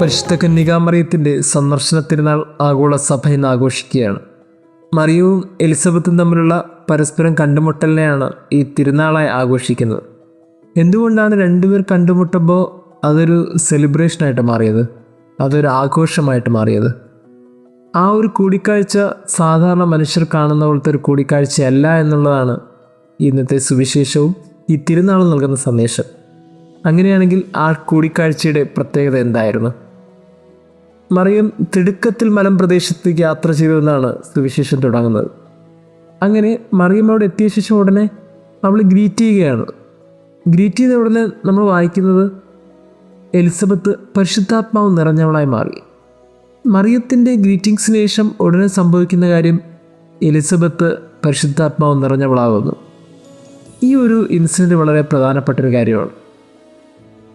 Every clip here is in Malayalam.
പരിശുദ്ധ കന്യകാമറിയത്തിൻ്റെ സന്ദർശന തിരുനാൾ ആഗോള സഭ ഇന്ന് ആഘോഷിക്കുകയാണ്. മറിയവും എലിസബത്തും തമ്മിലുള്ള പരസ്പരം കണ്ടുമുട്ടലിനെയാണ് ഈ തിരുനാളായി ആഘോഷിക്കുന്നത്. എന്തുകൊണ്ടാണ് രണ്ടുപേർ കണ്ടുമുട്ടുമ്പോൾ അതൊരു സെലിബ്രേഷനായിട്ട് മാറിയത്, അതൊരു ആഘോഷമായിട്ട് മാറിയത്? ആ ഒരു കൂടിക്കാഴ്ച സാധാരണ മനുഷ്യർ കാണുന്ന പോലത്തെ ഒരു കൂടിക്കാഴ്ചയല്ല എന്നുള്ളതാണ് ഇന്നത്തെ സുവിശേഷവും ഈ തിരുനാളും നൽകുന്ന സന്ദേശം. അങ്ങനെയാണെങ്കിൽ ആ കൂടിക്കാഴ്ചയുടെ പ്രത്യേകത എന്തായിരുന്നു? മറിയം തിടുക്കത്തിൽ മലമ്പ്രദേശത്തേക്ക് യാത്ര ചെയ്തതെന്നാണ് സുവിശേഷം തുടങ്ങുന്നത്. അങ്ങനെ മറിയം അവിടെ എത്തിയ ശേഷം ഉടനെ അവൾ ഗ്രീറ്റ് ചെയ്യുകയാണ്. ഗ്രീറ്റ് ചെയ്ത ഉടനെ നമ്മൾ വായിക്കുന്നത് എലിസബത്ത് പരിശുദ്ധാത്മാവ് നിറഞ്ഞവളായി മാറി. മറിയത്തിൻ്റെ ഗ്രീറ്റിങ്സിന് ശേഷം ഉടനെ സംഭവിക്കുന്ന കാര്യം എലിസബത്ത് പരിശുദ്ധാത്മാവ് നിറഞ്ഞവളാകുന്നു. ഈ ഒരു ഇൻസിഡൻറ്റ് വളരെ പ്രധാനപ്പെട്ടൊരു കാര്യമാണ്.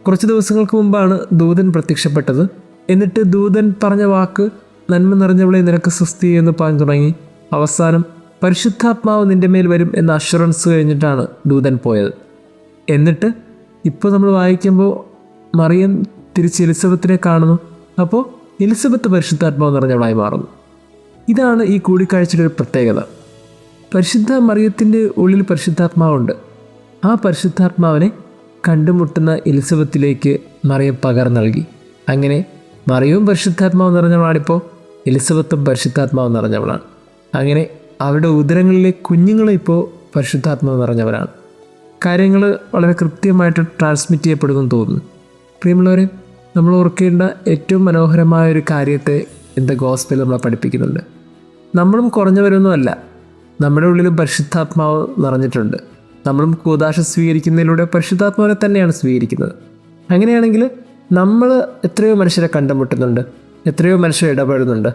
കുറച്ച് ദിവസങ്ങൾക്ക് മുമ്പാണ് ദൂതൻ പ്രത്യക്ഷപ്പെട്ടത്. എന്നിട്ട് ദൂതൻ പറഞ്ഞ വാക്ക് നന്മ നിറഞ്ഞവളെ നിനക്ക് സ്വസ്തി എന്ന് പറഞ്ഞു തുടങ്ങി. അവസാനം പരിശുദ്ധാത്മാവ് നിൻ്റെ മേൽ വരും എന്ന അഷുറൻസ് കഴിഞ്ഞിട്ടാണ് ദൂതൻ പോയത്. എന്നിട്ട് ഇപ്പോൾ നമ്മൾ വായിക്കുമ്പോൾ മറിയം തിരിച്ച് എലിസബത്തിനെ കാണുന്നു. അപ്പോൾ എലിസബത്ത് പരിശുദ്ധാത്മാവ് നിറഞ്ഞവളായി മാറുന്നു. ഇതാണ് ഈ കൂടിക്കാഴ്ചയുടെ ഒരു പ്രത്യേകത. പരിശുദ്ധ മറിയത്തിൻ്റെ ഉള്ളിൽ പരിശുദ്ധാത്മാവുണ്ട്. ആ പരിശുദ്ധാത്മാവിനെ കണ്ടുമുട്ടുന്ന എലിസബത്തിലേക്ക് മറിയം പകർന്നു നൽകി. അങ്ങനെ മറിയവും പരിശുദ്ധാത്മാവ് നിറഞ്ഞവളാണിപ്പോൾ, എലിസബത്തും പരിശുദ്ധാത്മാവ് നിറഞ്ഞവളാണ്. അങ്ങനെ അവരുടെ ഉദരങ്ങളിലെ കുഞ്ഞുങ്ങളും ഇപ്പോൾ പരിശുദ്ധാത്മാവ് നിറഞ്ഞവരാണ്. കാര്യങ്ങൾ വളരെ കൃത്യമായിട്ട് ട്രാൻസ്മിറ്റ് ചെയ്യപ്പെടുമെന്ന് തോന്നുന്നു. പ്രിയമുള്ളവരെ, നമ്മൾ ഓർക്കേണ്ട ഏറ്റവും മനോഹരമായൊരു കാര്യത്തെ എൻ്റെ ഗോസ്പൽ നമ്മളെ പഠിപ്പിക്കുന്നുണ്ട്. നമ്മളും കുറഞ്ഞവരൊന്നുമല്ല, നമ്മുടെ ഉള്ളിലും പരിശുദ്ധാത്മാവ് നിറഞ്ഞിട്ടുണ്ട്. നമ്മളും കൂദാശ സ്വീകരിക്കുന്നതിലൂടെ പരിശുദ്ധാത്മാവിനെ തന്നെയാണ് സ്വീകരിക്കുന്നത്. അങ്ങനെയാണെങ്കിൽ നമ്മൾ എത്രയോ മനുഷ്യരെ കണ്ടുമുട്ടുന്നുണ്ട്, എത്രയോ മനുഷ്യർ ഇടപെടുന്നുണ്ട്.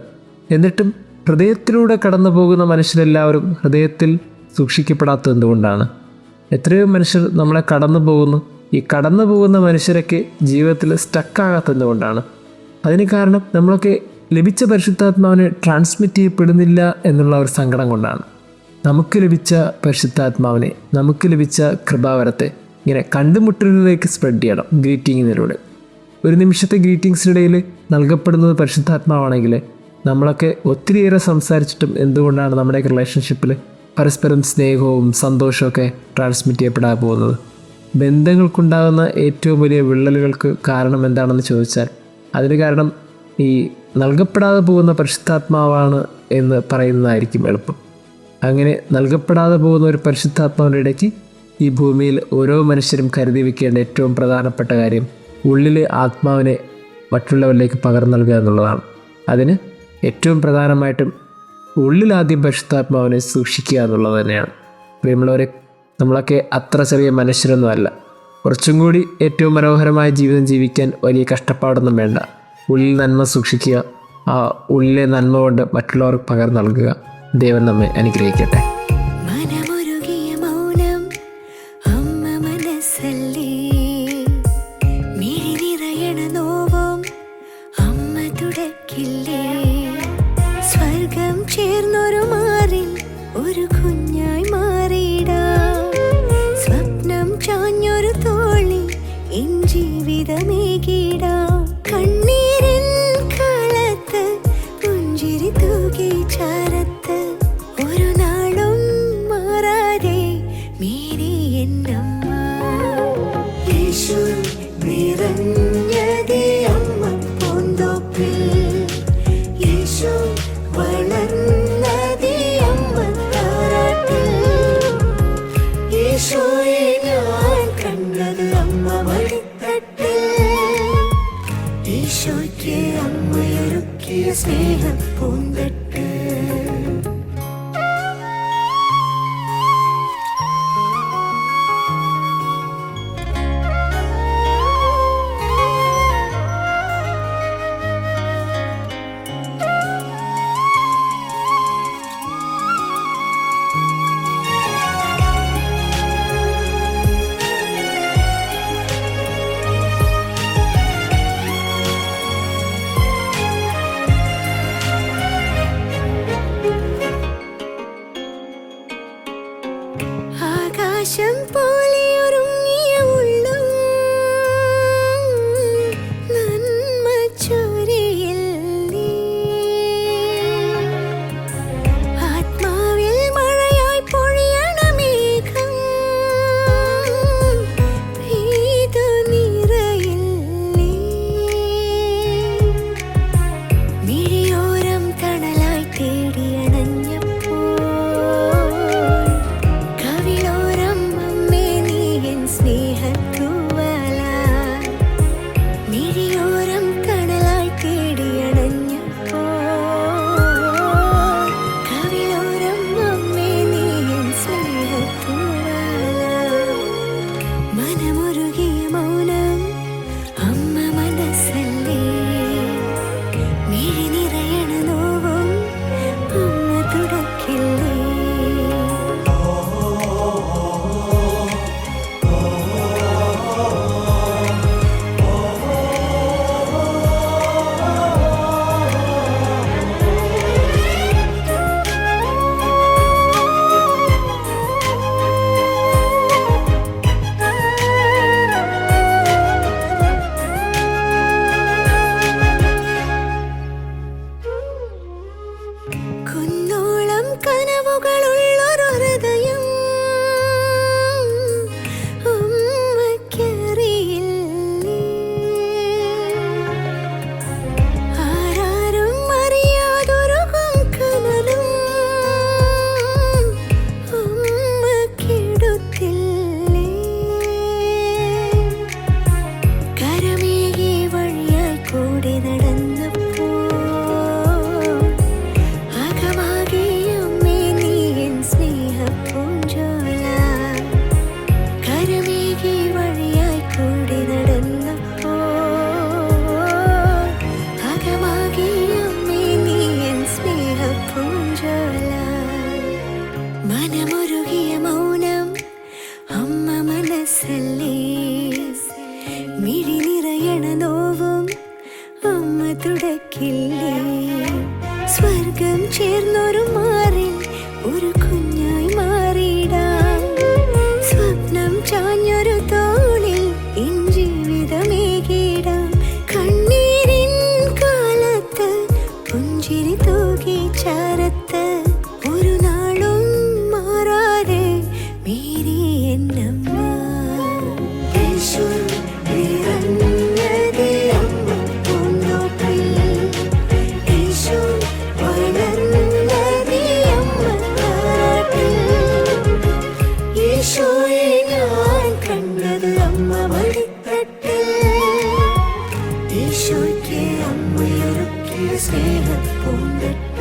എന്നിട്ടും ഹൃദയത്തിലൂടെ കടന്നു പോകുന്ന മനുഷ്യരെല്ലാവരും ഹൃദയത്തിൽ സൂക്ഷിക്കപ്പെടാത്തത് എന്തുകൊണ്ടാണ്? എത്രയോ മനുഷ്യർ നമ്മളെ കടന്നു പോകുന്നു. ഈ കടന്നു പോകുന്ന മനുഷ്യരൊക്കെ ജീവിതത്തിൽ സ്റ്റക്കാകാത്തത് എന്തുകൊണ്ടാണ്? അതിന് കാരണം നമ്മളൊക്കെ ലഭിച്ച പരിശുദ്ധാത്മാവിനെ ട്രാൻസ്മിറ്റ് ചെയ്യപ്പെടുന്നില്ല എന്നുള്ള ഒരു സങ്കടം കൊണ്ടാണ്. നമുക്ക് ലഭിച്ച പരിശുദ്ധാത്മാവിനെ, നമുക്ക് ലഭിച്ച കൃപാവരത്തെ ഇങ്ങനെ കണ്ടുമുട്ടലിലേക്ക് സ്പ്രെഡ് ചെയ്യണം ഗ്രീറ്റിങ്ങിലൂടെ. ഒരു നിമിഷത്തെ ഗ്രീറ്റിങ്സിനിടയിൽ നൽകപ്പെടുന്നത് പരിശുദ്ധാത്മാവാണെങ്കിൽ നമ്മളൊക്കെ ഒത്തിരിയേറെ സംസാരിച്ചിട്ടും എന്തുകൊണ്ടാണ് നമ്മുടെയൊക്കെ റിലേഷൻഷിപ്പിൽ പരസ്പരം സ്നേഹവും സന്തോഷമൊക്കെ ട്രാൻസ്മിറ്റ് ചെയ്യപ്പെടാൻ പോകുന്നത്? ബന്ധങ്ങൾക്കുണ്ടാകുന്ന ഏറ്റവും വലിയ വിള്ളലുകൾക്ക് കാരണം എന്താണെന്ന് ചോദിച്ചാൽ അതിന് കാരണം ഈ നൽകപ്പെടാതെ പോകുന്ന പരിശുദ്ധാത്മാവാണ് എന്ന് പറയുന്നതായിരിക്കും എളുപ്പം. അങ്ങനെ നൽകപ്പെടാതെ പോകുന്ന ഒരു പരിശുദ്ധാത്മാവിൻ്റെ ഇടയ്ക്ക് ഈ ഭൂമിയിൽ ഓരോ മനുഷ്യരും കരുതി വയ്ക്കേണ്ട ഏറ്റവും പ്രധാനപ്പെട്ട കാര്യം ഉള്ളിലെ ആത്മാവിനെ മറ്റുള്ളവരിലേക്ക് പകർന്നു നൽകുക എന്നുള്ളതാണ്. അതിന് ഏറ്റവും പ്രധാനമായിട്ടും ഉള്ളിലാദ്യം പരിശുദ്ധാത്മാവിനെ സൂക്ഷിക്കുക എന്നുള്ളത് തന്നെയാണ്. പ്രിയമുള്ളവരെ, നമ്മളൊക്കെ അത്ര ചെറിയ മനുഷ്യരൊന്നുമല്ല. കുറച്ചും കൂടി ഏറ്റവും മനോഹരമായ ജീവിതം ജീവിക്കാൻ വലിയ കഷ്ടപ്പാടൊന്നും വേണ്ട. ഉള്ളിൽ നന്മ സൂക്ഷിക്കുക, ഉള്ളിലെ നന്മ കൊണ്ട് മറ്റുള്ളവർക്ക് പകർന്നു നൽകുക. ദൈവം നമ്മെ അനുഗ്രഹിക്കട്ടെ. സ്വർഗം ചേർന്നൊരു മാറിൽ ഒരു കുഞ്ഞായി മാറിയിടാ, സ്വപ്നം ചാഞ്ഞൊരു തോളി എൻ ജീവിതമേകിടാ, കണ്ണീരിൻ കാലത്ത് പുഞ്ചിരി തൂകി ചാരത്ത് ഒരു നാളും മാറാതെ മേരി എന്നമ്മ. യേശു നിറഞ്ഞതേ അമ്മ പൂന്തോപ്പിൽ, യേശു വളർന്നതേ അമ്മ താരാട്ടിൽ, യേശുവെ ഞാൻ കണ്ടത് അമ്മ മടിത്തട്ടിൽ, ഈശോയ്ക്ക് അമ്മയൊരുക്കിയ സ്നേഹം പൂന്തട്ട്. ആകാശം പോലെ ഒരുങ്ങിയ ഉള്ളം നന്മ മുറിവുകളുള്ളൊരു ഹൃദയം അമ്മയ്ക്കറിയില്ലേ? ആരാരും അറിയാതൊരു കനലും അമ്മയ്ക്കെടുത്തില്ലേ? കരമേകി വഴിയായി കൂടി നടന്നപ്പോ അകമാകെ അമ്മേ നീ എൻ സ്നേഹപ്പൂഞ്ചോല. കരമേകി വഴിയായി കൂടി നടന്നപ്പോ അകമാകെ അമ്മേ നീ എൻ സ്നേഹപ്പൂഞ്ചോല. മനമുരുകിയ മൗനം അമ്മ മനസ്സല്ലേ, മിഴി നിറയണ നോവും അമ്മ തുടക്കില്ലേ? സ്വർഗം ചേർന്നൊരു മാറിൽ ഒരു കുഞ്ഞായി മാറിയിടാം, സ്വപ്നം ചാഞ്ഞൊരു തോളിൽ എൻ ജീവിതമേകിടാം. കണ്ണീരിൻ കാലത്ത് പുഞ്ചിരി തൂകി ചാരത്ത് ഒരു നാളും മാറാതെ മേരി എന്നമ്മ. യേശു നിറഞ്ഞതേ അമ്മ പൂന്തോപ്പിൽ, യേശു വളർന്നതേ അമ്മ താരാട്ടിൽ. യേശുവെ ഞാൻ കണ്ടത് അമ്മ മടിത്തട്ടിൽ, യേശുയ്ക്ക് അമ്മയൊരുക്കിയ സ്നേഹപ്പൂന്തട്ടിൽ.